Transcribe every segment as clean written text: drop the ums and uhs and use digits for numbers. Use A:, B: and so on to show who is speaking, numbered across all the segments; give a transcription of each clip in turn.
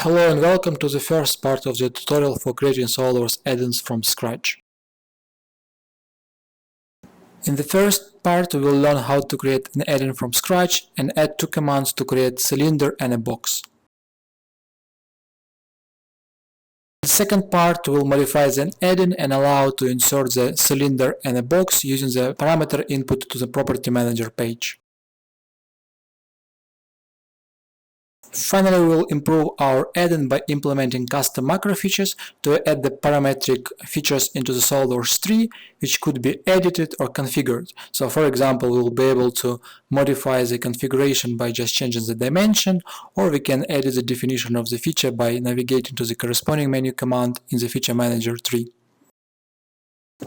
A: Hello and welcome to the first part of the tutorial for creating SOLIDWORKS add-ins from scratch. In the first part we will learn how to create an add-in from scratch and add two commands to create a cylinder and a box. In the second part we will modify the add-in and allow to insert the cylinder and a box using the parameter input to the property manager page. Finally, we will improve our add-in by implementing custom macro features to add the parametric features into the SOLIDWORKS tree, which could be edited or configured. So, for example, we will be able to modify the configuration by just changing the dimension, or we can edit the definition of the feature by navigating to the corresponding menu command in the feature manager tree.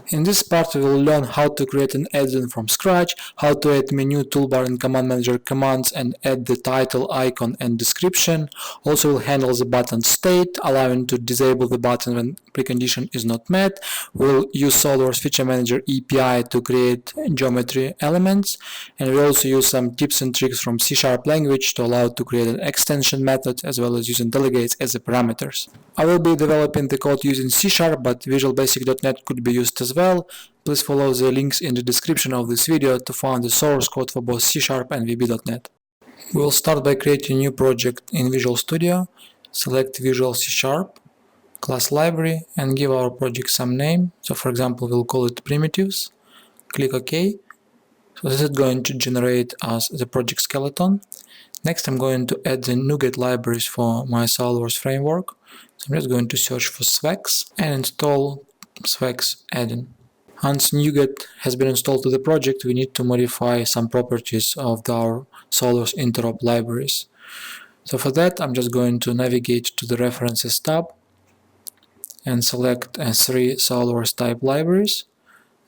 A: In this part we will learn how to create an add-in from scratch, how to add menu, toolbar and command manager commands and add the title, icon and description. Also we'll handle the button state, allowing to disable the button when precondition is not met. We'll use SOLIDWORKS Feature Manager API to create geometry elements, and we also use some tips and tricks from C# language to allow to create an extension method as well as using delegates as the parameters. I will be developing the code using C#, but visualbasic.net could be used as well. Please follow the links in the description of this video to find the source code for both C# and VB.net. We will start by creating a new project in Visual Studio. Select Visual C#, class library, and give our project some name. So for example, we'll call it primitives. Click OK. So this is going to generate us the project skeleton. Next, I'm going to add the NuGet libraries for my SOLIDWORKS framework. So I'm just going to search for SVEX and install SVEX add-in. Once NuGet has been installed to the project, we need to modify some properties of our SOLIDWORKS interop libraries. So for that, I'm just going to navigate to the References tab and select three SOLIDWORKS type libraries,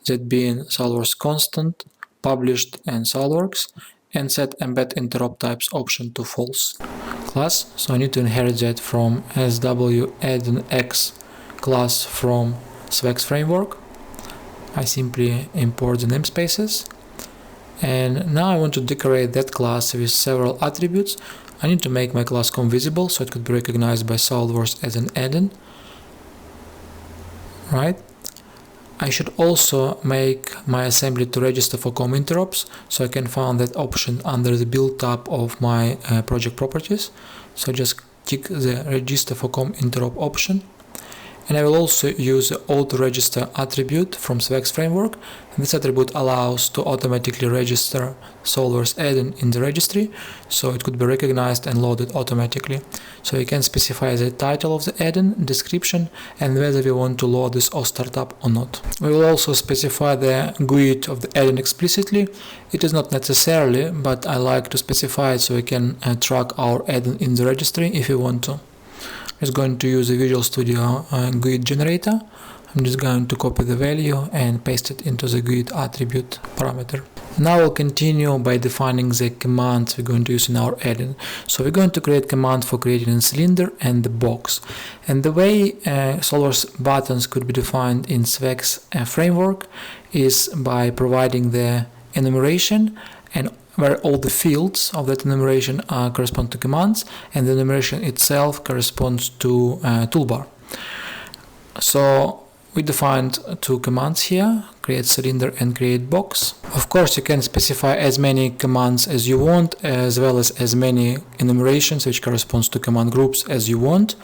A: that being SOLIDWORKS Constant, Published and SOLIDWORKS, and set Embed Interop Types option to false. Class, so I need to inherit that from SW-add-in-x class from SVEX framework. I simply import the namespaces, and now I want to decorate that class with several attributes. I need to make my class COM visible so it could be recognized by SOLIDWORKS as an add-in. Right? I should also make my assembly to register for COM interrupts, so I can find that option under the build tab of my project properties. So just tick the register for COM interrupt option. And I will also use the auto register attribute from SVEX framework. And this attribute allows to automatically register SOLIDWORKS add-in in the registry, so it could be recognized and loaded automatically. So you can specify the title of the add-in, description, and whether we want to load this or startup or not. We will also specify the GUID of the add-in explicitly. It is not necessarily, but I like to specify it so we can track our add-in in the registry if we want to. I'm just going to use the Visual Studio GUID generator. I'm just going to copy the value and paste it into the GUID attribute parameter. Now we'll continue by defining the commands we're going to use in our add-in. So we're going to create command for creating a cylinder and the box. And the way SOLIDWORKS buttons could be defined in SVEX framework is by providing the enumeration, and where all the fields of that enumeration correspond to commands, and the enumeration itself corresponds to toolbar. So we defined two commands here, create cylinder and create box. Of course, you can specify as many commands as you want, as well as many enumerations which corresponds to command groups as you want,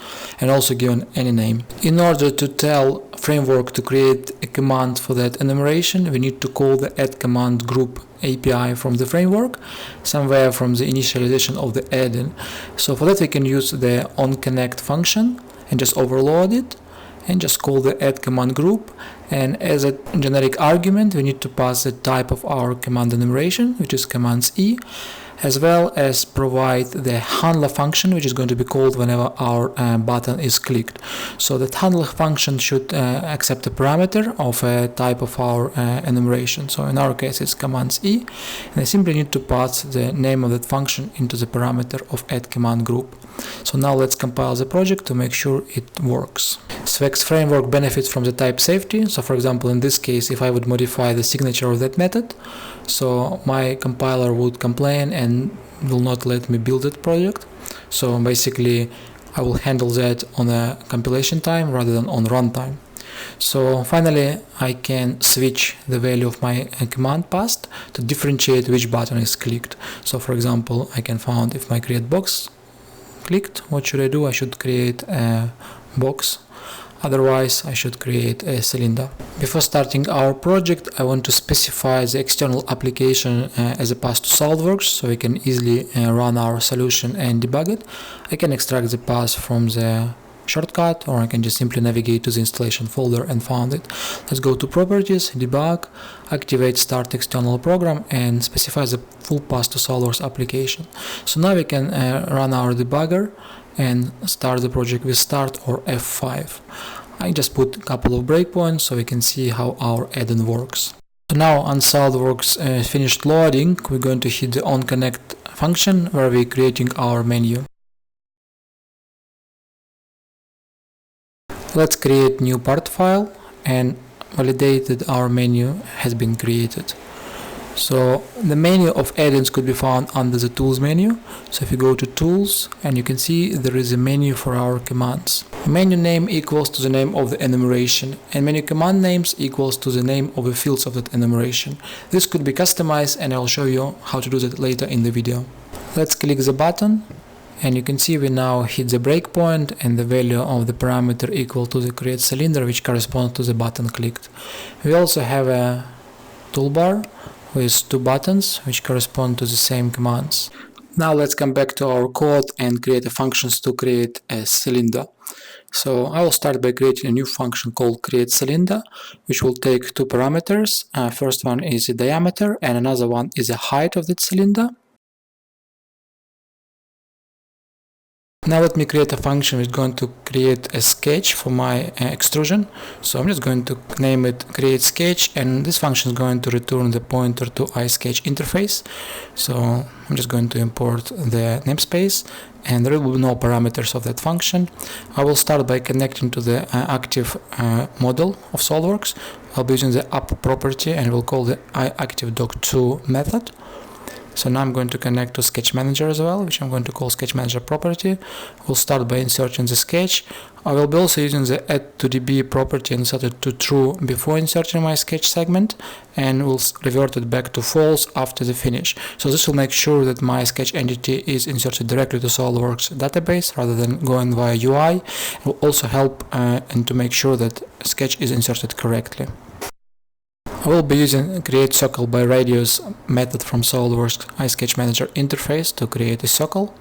A: and also given any name. In order to tell framework to create a command for that enumeration, we need to call the add command group API from the framework, somewhere from the initialization of the add-in. So for that we can use the onConnect function and just overload it and just call the add command group, and as a generic argument we need to pass the type of our command enumeration, which is commands E, as well as provide the handler function, which is going to be called whenever our button is clicked. So that handler function should accept a parameter of a type of our enumeration. So in our case it's commands E, and I simply need to pass the name of that function into the parameter of add command group. So now let's compile the project to make sure it works. SVEX framework benefits from the type safety. So for example, in this case, if I would modify the signature of that method, so my compiler would complain and will not let me build that project. So basically I will handle that on a compilation time rather than on runtime. So finally, I can switch the value of my command passed to differentiate which button is clicked. So for example, I can find if my create box clicked, what should I do? I should create a box. Otherwise, I should create a cylinder. Before starting our project, I want to specify the external application as a path to SOLIDWORKS, so we can easily run our solution and debug it. I can extract the path from the shortcut, or I can just simply navigate to the installation folder and find it. Let's go to Properties, Debug, activate Start External Program, and specify the full path to SOLIDWORKS application. So now we can run our debugger and start the project with Start or F5. I just put a couple of breakpoints so we can see how our add-in works. So now on SOLIDWORKS finished loading, we're going to hit the onConnect function where we're creating our menu. Let's create new part file and validate that our menu has been created. So the menu of add-ins could be found under the Tools menu. So if you go to Tools, and you can see there is a menu for our commands. Menu name equals to the name of the enumeration, and menu command names equals to the name of the fields of that enumeration. This could be customized, and I'll show you how to do that later in the video. Let's click the button, and you can see we now hit the breakpoint and the value of the parameter equal to the create cylinder, which corresponds to the button clicked. We also have a toolbar with two buttons which correspond to the same commands. Now let's come back to our code and create a functions to create a cylinder. So I will start by creating a new function called create cylinder, which will take two parameters. First one is the diameter and another one is the height of that cylinder. Now let me create a function which is going to create a sketch for my extrusion. So I'm just going to name it create sketch, and this function is going to return the pointer to iSketch interface. So I'm just going to import the namespace, and there will be no parameters of that function. I will start by connecting to the active model of SOLIDWORKS. I'll be using the app property and we'll call the iActiveDoc2 method. So now I'm going to connect to Sketch Manager as well, which I'm going to call Sketch Manager property. We'll start by inserting the sketch. I will be also using the add2db property and set it to true before inserting my sketch segment, and we'll revert it back to false after the finish. So this will make sure that my sketch entity is inserted directly to SOLIDWORKS database rather than going via UI. It will also help and to make sure that sketch is inserted correctly. I will be using create circle by radius method from SOLIDWORKS iSketch Manager interface to create a circle.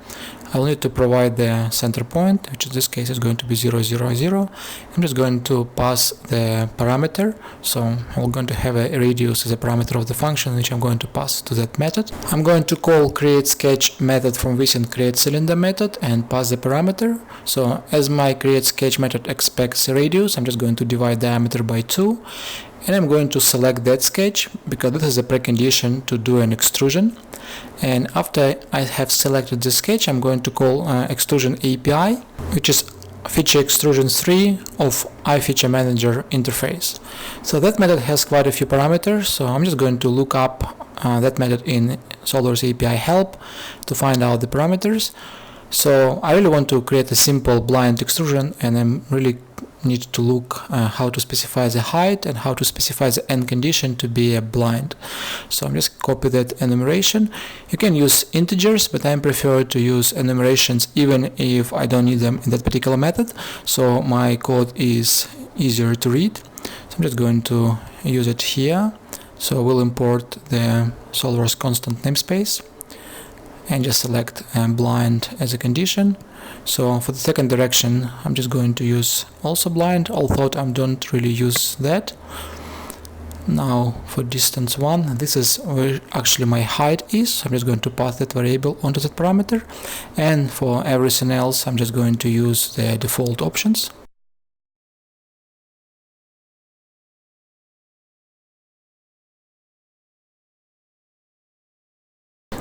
A: I will need to provide the center point, which in this case is going to be 0, 0, 0. I'm just going to pass the parameter, so I'm going to have a radius as a parameter of the function which I'm going to pass to that method. I'm going to call create sketch method from within create cylinder method and pass the parameter. So as my create sketch method expects a radius, I'm just going to divide diameter by 2. And I'm going to select that sketch because this is a precondition to do an extrusion. And after I have selected the sketch, I'm going to call extrusion API, which is feature extrusion 3 of iFeature Manager interface. So that method has quite a few parameters, so I'm just going to look up that method in SOLIDWORKS API help to find out the parameters. So I really want to create a simple blind extrusion, and I'm really need to look how to specify the height and how to specify the end condition to be a blind. So I'm just copy that enumeration. You can use integers, but I prefer to use enumerations even if I don't need them in that particular method, so my code is easier to read. So I'm just going to use it here. So we'll import the SOLIDWORKS constant namespace and just select blind as a condition. So for the second direction, I'm just going to use also blind, although I don't really use that. Now for distance 1, this is where actually my height is, so I'm just going to pass that variable onto that parameter, and for everything else I'm just going to use the default options.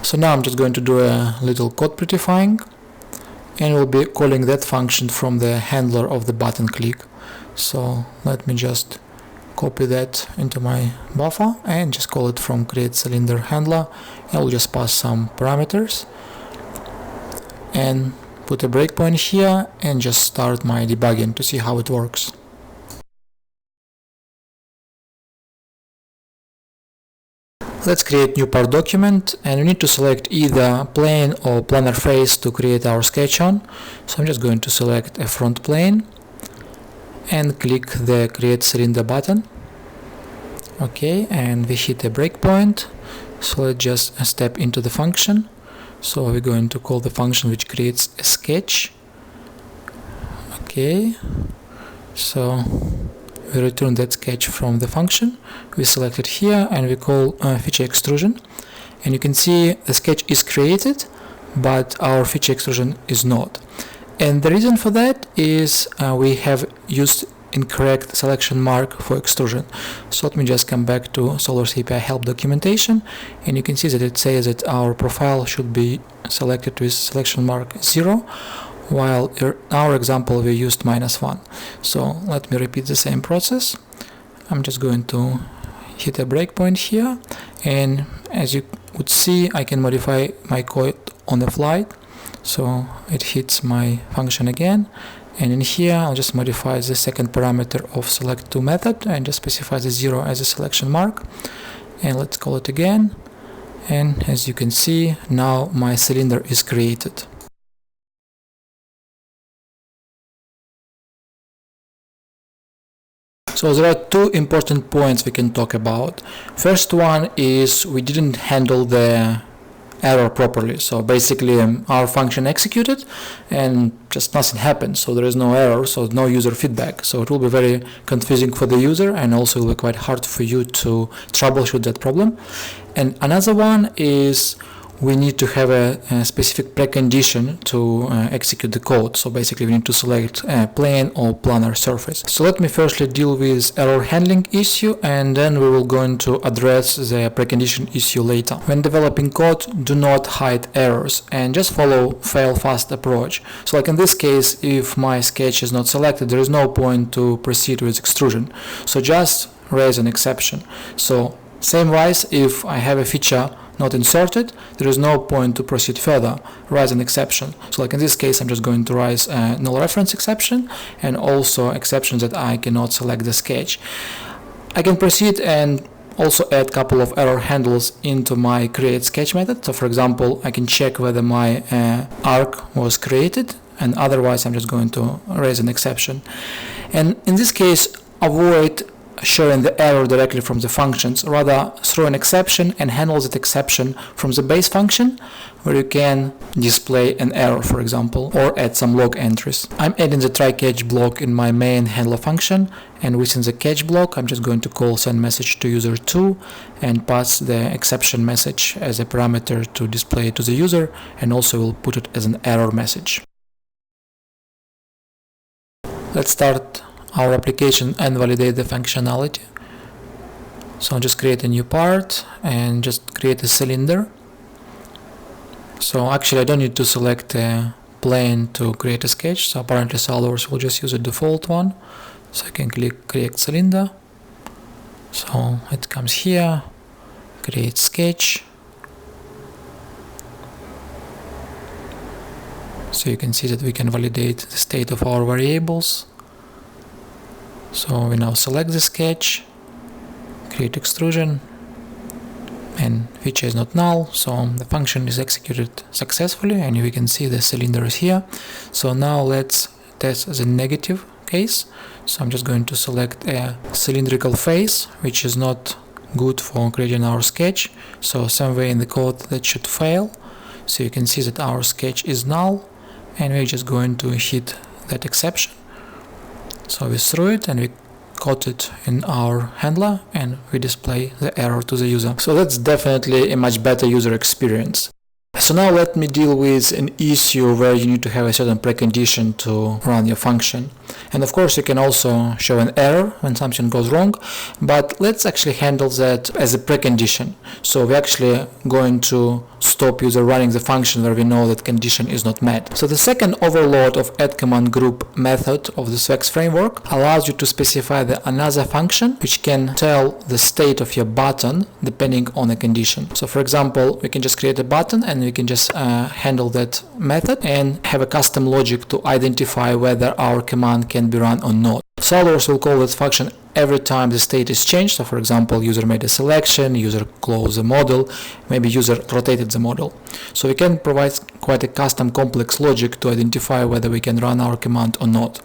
A: So now I'm just going to do a little code prettifying, and we'll be calling that function from the handler of the button click. So let me just copy that into my buffer and just call it from create cylinder handler, and we'll just pass some parameters and put a breakpoint here and just start my debugging to see how it works. Let's create new part document, and we need to select either plane or planar face to create our sketch on. So I'm just going to select a front plane and click the create cylinder button. Okay, and we hit a breakpoint. So let's just step into the function. So we're going to call the function which creates a sketch. Okay, so we return that sketch from the function. We select it here and we call feature extrusion. And you can see the sketch is created, but our feature extrusion is not. And the reason for that is we have used incorrect selection mark for extrusion. So let me just come back to SOLIDWORKS API help documentation, and you can see that it says that our profile should be selected with selection mark 0, while in our example we used -1. So let me repeat the same process. I'm just going to hit a breakpoint here, and as you would see, I can modify my code on the fly. So it hits my function again, and in here I'll just modify the second parameter of select2 method and just specify the 0 as a selection mark, and let's call it again. And as you can see, now my cylinder is created. So there are two important points we can talk about. First one is we didn't handle the error properly. So basically our function executed and just nothing happened, so there is no error, so no user feedback. So it will be very confusing for the user, and also will be quite hard for you to troubleshoot that problem. And another one is we need to have a specific precondition to execute the code. So basically we need to select a plane or planar surface. So let me firstly deal with error handling issue, and then we will go into address the precondition issue later. When developing code, do not hide errors and just follow fail fast approach. So like in this case, if my sketch is not selected, there is no point to proceed with extrusion. So just raise an exception. So same wise, if I have a feature not inserted, there is no point to proceed further, raise an exception. So like in this case, I'm just going to raise a null reference exception and also exceptions that I cannot select the sketch. I can proceed and also add a couple of error handles into my create sketch method. So for example, I can check whether my arc was created, and otherwise I'm just going to raise an exception. And in this case, avoid showing the error directly from the functions, rather throw an exception and handle that exception from the base function, where you can display an error, for example, or add some log entries. I'm adding the try catch block in my main handler function, and within the catch block I'm just going to call send message to user 2 and pass the exception message as a parameter to display to the user, and also will put it as an error message. Let's start our application and validate the functionality. So I'll just create a new part and just create a cylinder. So actually I don't need to select a plane to create a sketch, so apparently SOLIDWORKS will just use a default one. So I can click create cylinder. So it comes here, create sketch. So you can see that we can validate the state of our variables. So we now select the sketch, create extrusion, and feature is not null, so the function is executed successfully, and we can see the cylinder is here. So now let's test the negative case. So I'm just going to select a cylindrical face, which is not good for creating our sketch. So somewhere in the code that should fail. So you can see that our sketch is null, and we're just going to hit that exception. So we threw it and we caught it in our handler, and we display the error to the user. So that's definitely a much better user experience. So now let me deal with an issue where you need to have a certain precondition to run your function. And of course you can also show an error when something goes wrong, but let's actually handle that as a precondition. So we're actually going to stop user running the function where we know that condition is not met. So the second overload of add command group method of the SOLIDWORKS framework allows you to specify another function which can tell the state of your button depending on a condition. So for example, we can just create a button and we can just handle that method and have a custom logic to identify whether our command can be run or not. SOLIDWORKS will call that function every time the state is changed. So for example, user made a selection, user closed the model, maybe user rotated the model. So we can provide quite a custom complex logic to identify whether we can run our command or not.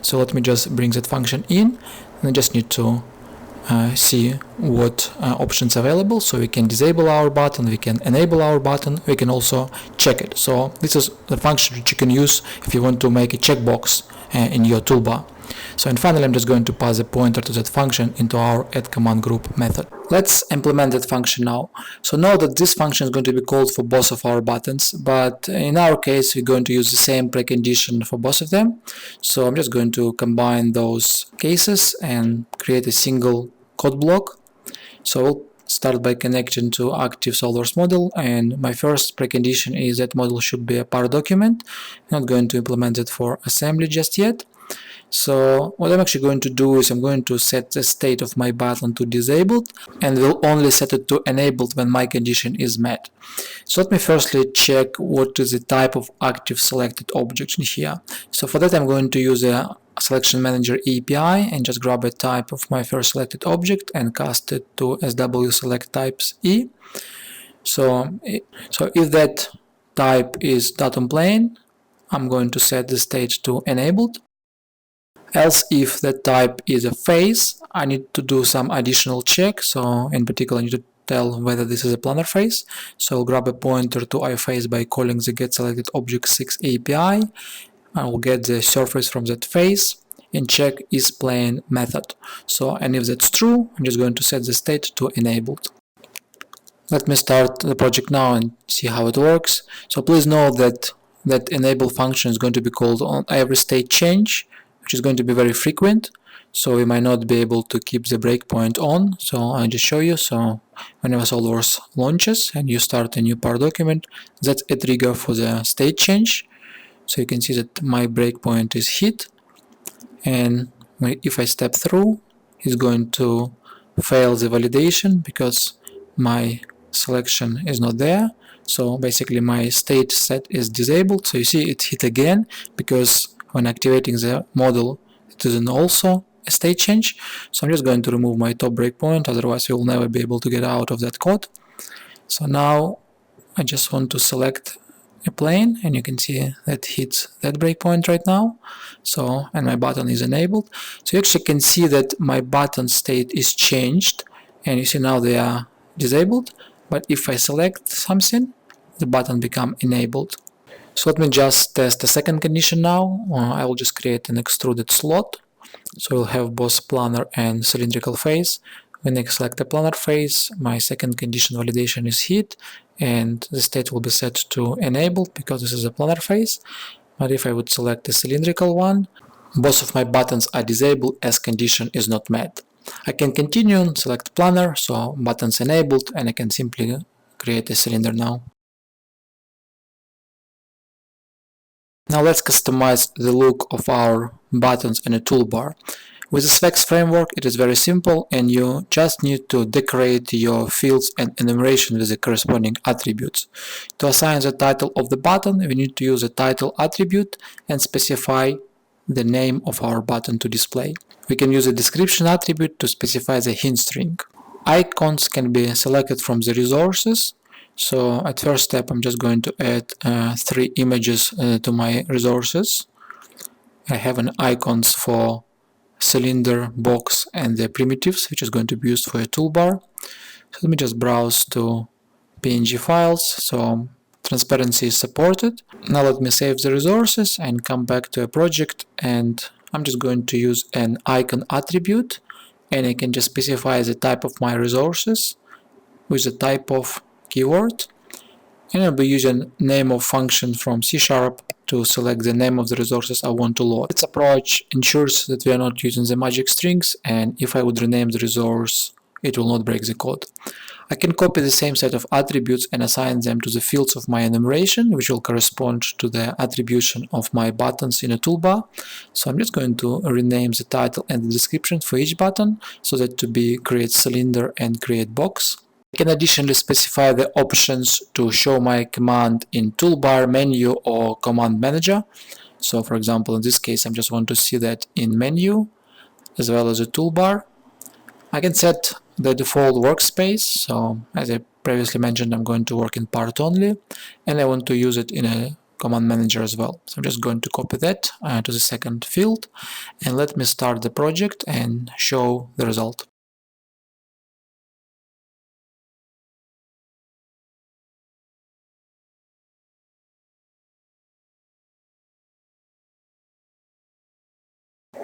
A: So let me just bring that function in, and I just need to see what options available. So we can disable our button, we can enable our button, we can also check it. So this is the function that you can use if you want to make a checkbox in your toolbar. So and finally I'm just going to pass a pointer to that function into our add command group method. Let's implement that function now. So know that this function is going to be called for both of our buttons, but in our case we're going to use the same precondition for both of them. So I'm just going to combine those cases and create a single code block. So we'll start by connecting to active SOLIDWORKS model, and my first precondition is that model should be a par document. I'm not going to implement it for assembly just yet. So what I'm actually going to do is I'm going to set the state of my button to disabled, and will only set it to enabled when my condition is met. So let me firstly check what is the type of active selected object in here. So for that I'm going to use a selection manager API and just grab a type of my first selected object and cast it to SW-select types E. So if that type is datum plain, I'm going to set the state to enabled. Else, if that type is a face, I need to do some additional check. So in particular I need to tell whether this is a planar face. So I'll grab a pointer to iFace by calling the getSelectedObject6 API. I will get the surface from that face and check isPlane method. So and if that's true, I'm just going to set the state to enabled. Let me start the project now and see how it works. So please know that that enable function is going to be called on every state change, which is going to be very frequent, so we might not be able to keep the breakpoint on. So I'll just show you. So whenever SOLIDWORKS launches and you start a new par document, that's a trigger for the state change. So you can see that my breakpoint is hit, and if I step through, it's going to fail the validation because my selection is not there. So basically my state set is disabled. So you see it hit again because when activating the model it isn't also a state change. So I'm just going to remove my top breakpoint, otherwise you'll never be able to get out of that code. So now I just want to select a plane, and you can see that hits that breakpoint right now. So and my button is enabled. So you actually can see that my button state is changed, and you see now they are disabled, but if I select something, the button become enabled. So let me just test the second condition now. I will just create an extruded slot. So we'll have both planar and cylindrical face. When I select a planar face, my second condition validation is hit, and the state will be set to enabled because this is a planar face. But if I would select a cylindrical one, both of my buttons are disabled as condition is not met. I can continue and select planar, so buttons enabled, and I can simply create a cylinder now. Now let's customize the look of our buttons in a toolbar. With the Svex framework it is very simple, and you just need to decorate your fields and enumeration with the corresponding attributes. To assign the title of the button, we need to use a title attribute and specify the name of our button to display. We can use a description attribute to specify the hint string. Icons can be selected from the resources. So at first step I'm just going to add 3 images to my resources. I have an icons for cylinder, box and the primitives, which is going to be used for a toolbar. So let me just browse to PNG files. So transparency is supported. Now let me save the resources and come back to a project, and I'm just going to use an icon attribute, and I can just specify the type of my resources with the type of keyword, and I'll be using name of function from C# to select the name of the resources I want to load. This approach ensures that we are not using the magic strings, and if I would rename the resource, it will not break the code. I can copy the same set of attributes and assign them to the fields of my enumeration, which will correspond to the attribution of my buttons in a toolbar. So I'm just going to rename the title and the description for each button, so that to be create cylinder and create box. I can additionally specify the options to show my command in toolbar, menu, or command manager. So for example, in this case, I just want to see that in menu as well as a toolbar. I can set the default workspace. So as I previously mentioned, I'm going to work in part only, and I want to use it in a command manager as well. So I'm just going to copy that to the second field, and let me start the project and show the result.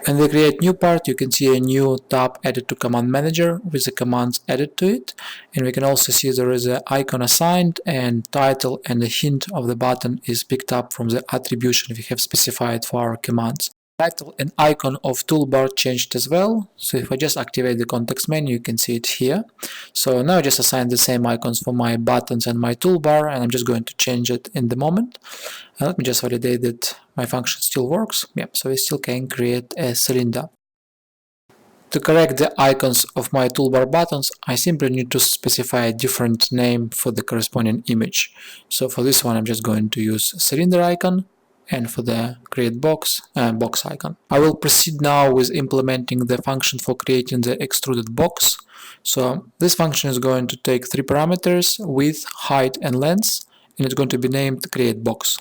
A: When we create new part, you can see a new tab added to command manager with the commands added to it, and we can also see there is an icon assigned, and title and the hint of the button is picked up from the attribution we have specified for our commands. Title and icon of toolbar changed as well, so if I just activate the context menu, you can see it here. So now I just assign the same icons for my buttons and my toolbar, and I'm just going to change it in the moment. And let me just validate that my function still works. Yep, so we still can create a cylinder. To correct the icons of my toolbar buttons, I simply need to specify a different name for the corresponding image. So for this one, I'm just going to use cylinder icon, and for the create box, box icon. I will proceed now with implementing the function for creating the extruded box. So this function is going to take three parameters: width, height, and length, and it's going to be named create box.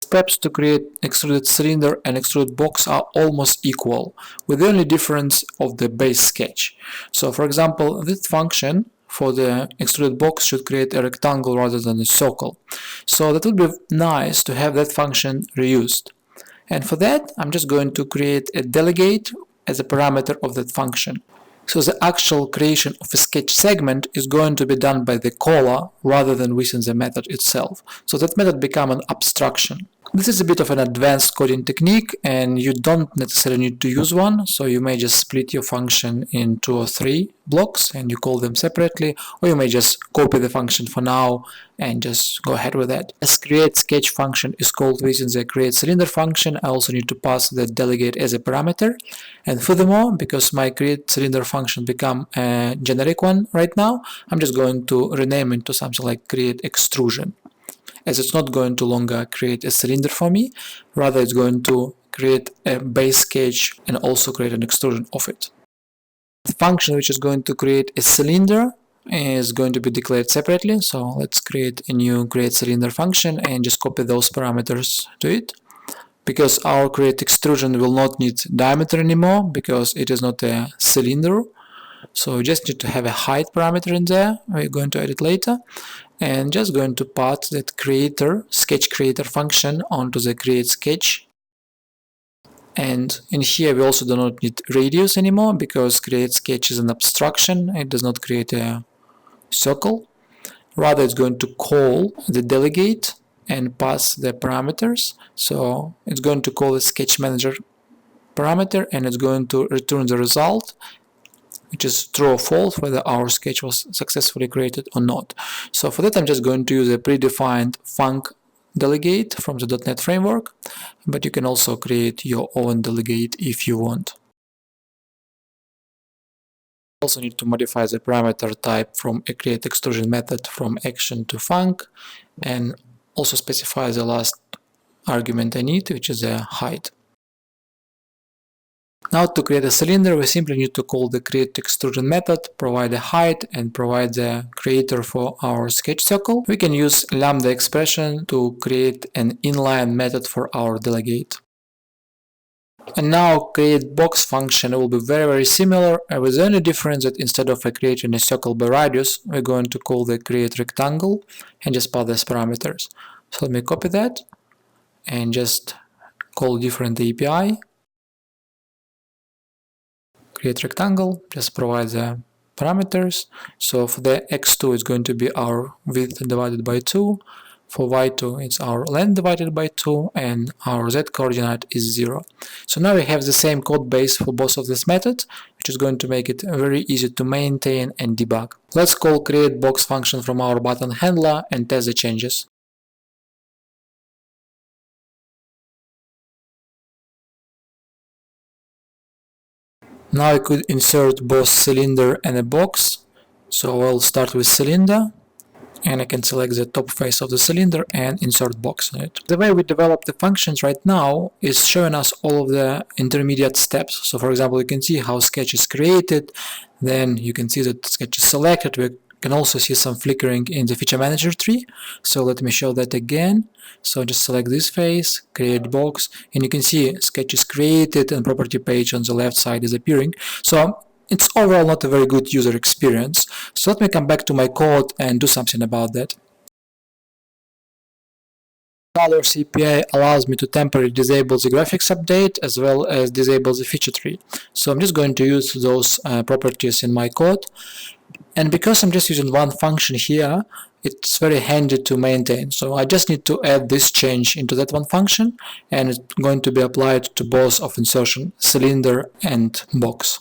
A: Steps to create extruded cylinder and extruded box are almost equal, with the only difference of the base sketch. So for example, this function for the extruded box should create a rectangle rather than a circle. So that would be nice to have that function reused. And for that, I'm just going to create a delegate as a parameter of that function. So the actual creation of a sketch segment is going to be done by the caller rather than within the method itself. So that method becomes an abstraction. This is a bit of an advanced coding technique, and you don't necessarily need to use one, so you may just split your function in 2 or 3 blocks and you call them separately, or you may just copy the function for now and just go ahead with that. As create sketch function is called within the create cylinder function, I also need to pass the delegate as a parameter. And furthermore, because my create cylinder function become a generic one right now, I'm just going to rename it to something like create extrusion, as it's not going to longer create a cylinder for me, rather it's going to create a base sketch and also create an extrusion of it. The function which is going to create a cylinder is going to be declared separately, so let's create a new create cylinder function and just copy those parameters to it. Because our create extrusion will not need diameter anymore, because it is not a cylinder, so we just need to have a height parameter in there. We're going to add it later, and just going to pass that creator sketch creator function onto the create sketch. And in here we also do not need radius anymore, because create sketch is an abstraction. It does not create a circle. Rather, it's going to call the delegate and pass the parameters. So it's going to call the sketch manager parameter, and it's going to return the result, which is true or false, whether our sketch was successfully created or not. So for that, I'm just going to use a predefined func delegate from the .NET framework, but you can also create your own delegate if you want. Also need to modify the parameter type from a create extrusion method from action to func, and also specify the last argument I need, which is a height. Now to create a cylinder, we simply need to call the create extrusion method, provide a height, and provide the creator for our sketch circle. We can use lambda expression to create an inline method for our delegate. And now create box function will be very similar, with the only difference that instead of creating a circle by radius, we're going to call the create rectangle and just pass these parameters. So let me copy that and just call different API. Create rectangle, just provide the parameters. So for the x2 it's going to be our width divided by 2, for y2 it's our length divided by 2, and our z coordinate is 0. So now we have the same code base for both of these methods, which is going to make it very easy to maintain and debug. Let's call create box function from our button handler and test the changes. Now I could insert both cylinder and a box, So I'll start with cylinder, and I can select the top face of the cylinder and insert box on it. The way we develop the functions right now is showing us all of the intermediate steps. So for example, you can see how sketch is created, then you can see that sketch is selected. We can also see some flickering in the feature manager tree. So let me show that again. So just select this face, create box, and you can see sketch is created and property page on the left side is appearing. So it's overall not a very good user experience. So let me come back to my code and do something about that. Colors API allows me to temporarily disable the graphics update as well as disable the feature tree. So I'm just going to use those properties in my code. And because I'm just using one function here, it's very handy to maintain. So I just need to add this change into that one function, and it's going to be applied to both of insertion, cylinder and box.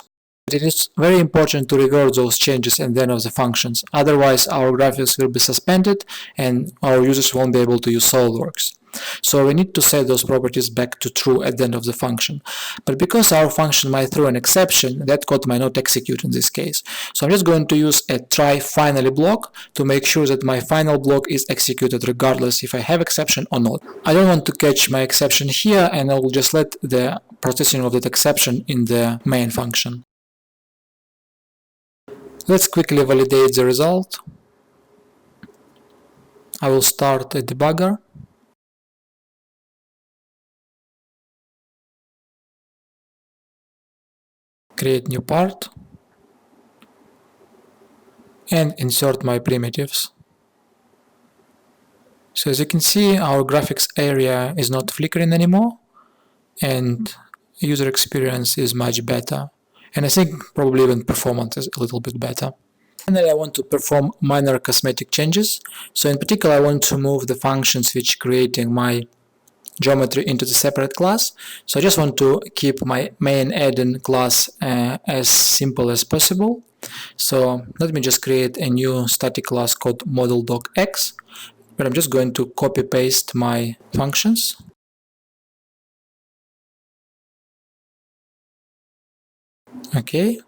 A: It is very important to revert those changes at the end of the functions, otherwise our graphics will be suspended and our users won't be able to use SOLIDWORKS. So we need to set those properties back to true at the end of the function. But because our function might throw an exception, that code might not execute in this case. So I'm just going to use a try finally block to make sure that my final block is executed regardless if I have exception or not. I don't want to catch my exception here, and I will just let the processing of that exception in the main function. Let's quickly validate the result. I will start a debugger. Create new part. And insert my primitives. So as you can see, our graphics area is not flickering anymore, and user experience is much better. And I think probably even performance is a little bit better. Finally, I want to perform minor cosmetic changes. So in particular, I want to move the functions which creating my geometry into the separate class. So I just want to keep my main add-in class as simple as possible. So let me just create a new static class called model.docx, where I'm just going to copy paste my functions. Okay,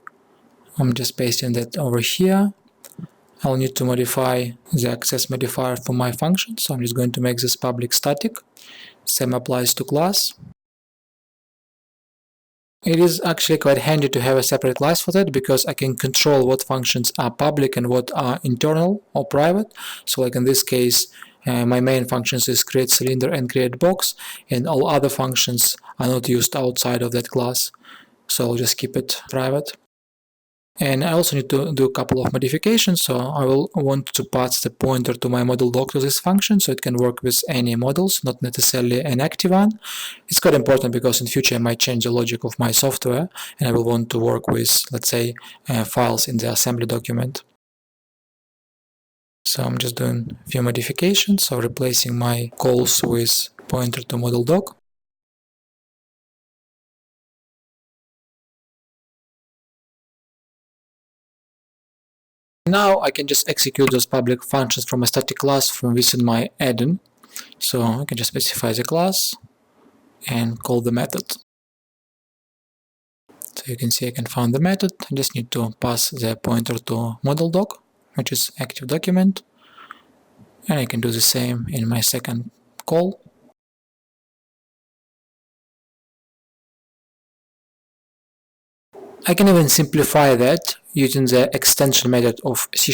A: I'm just pasting that over here. I'll need to modify the access modifier for my function, so I'm just going to make this public static. Same applies to class. It is actually quite handy to have a separate class for that, because I can control what functions are public and what are internal or private. So like in this case, my main functions is create cylinder and create box, and all other functions are not used outside of that class. So I'll just keep it private. And I also need to do a couple of modifications. So I will want to pass the pointer to my model doc to this function, so it can work with any models, not necessarily an active one. It's quite important because in future I might change the logic of my software, and I will want to work with, let's say, files in the assembly document. So I'm just doing a few modifications, so replacing my calls with pointer to model doc. Now I can just execute those public functions from a static class from within my add-in. So I can just specify the class and call the method. So you can see I can find the method. I just need to pass the pointer to model doc, which is active document. And I can do the same in my second call. I can even simplify that using the extension method of C#.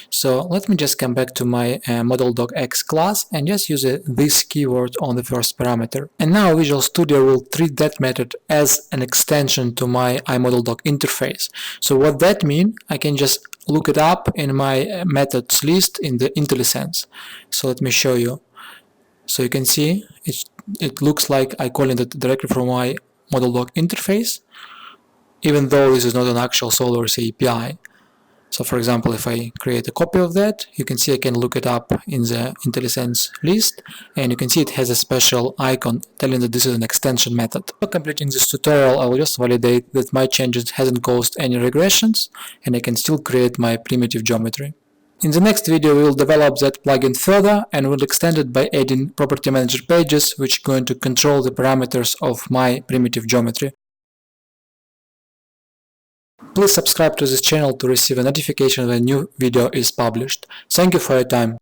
A: So let me just come back to my model.docx class and just use this keyword on the first parameter. And now Visual Studio will treat that method as an extension to my iModelDoc interface. So what that means, I can just look it up in my methods list in the IntelliSense. So let me show you. So you can see it looks like I call it directly from my ModelDoc interface, even though this is not an actual SOLIDWORKS API. So for example, if I create a copy of that, you can see I can look it up in the IntelliSense list, and you can see it has a special icon telling that this is an extension method. For completing this tutorial, I will just validate that my changes hasn't caused any regressions, and I can still create my primitive geometry. In the next video, we will develop that plugin further, and we'll extend it by adding property manager pages, which are going to control the parameters of my primitive geometry. Please subscribe to this channel to receive a notification when a new video is published. Thank you for your time.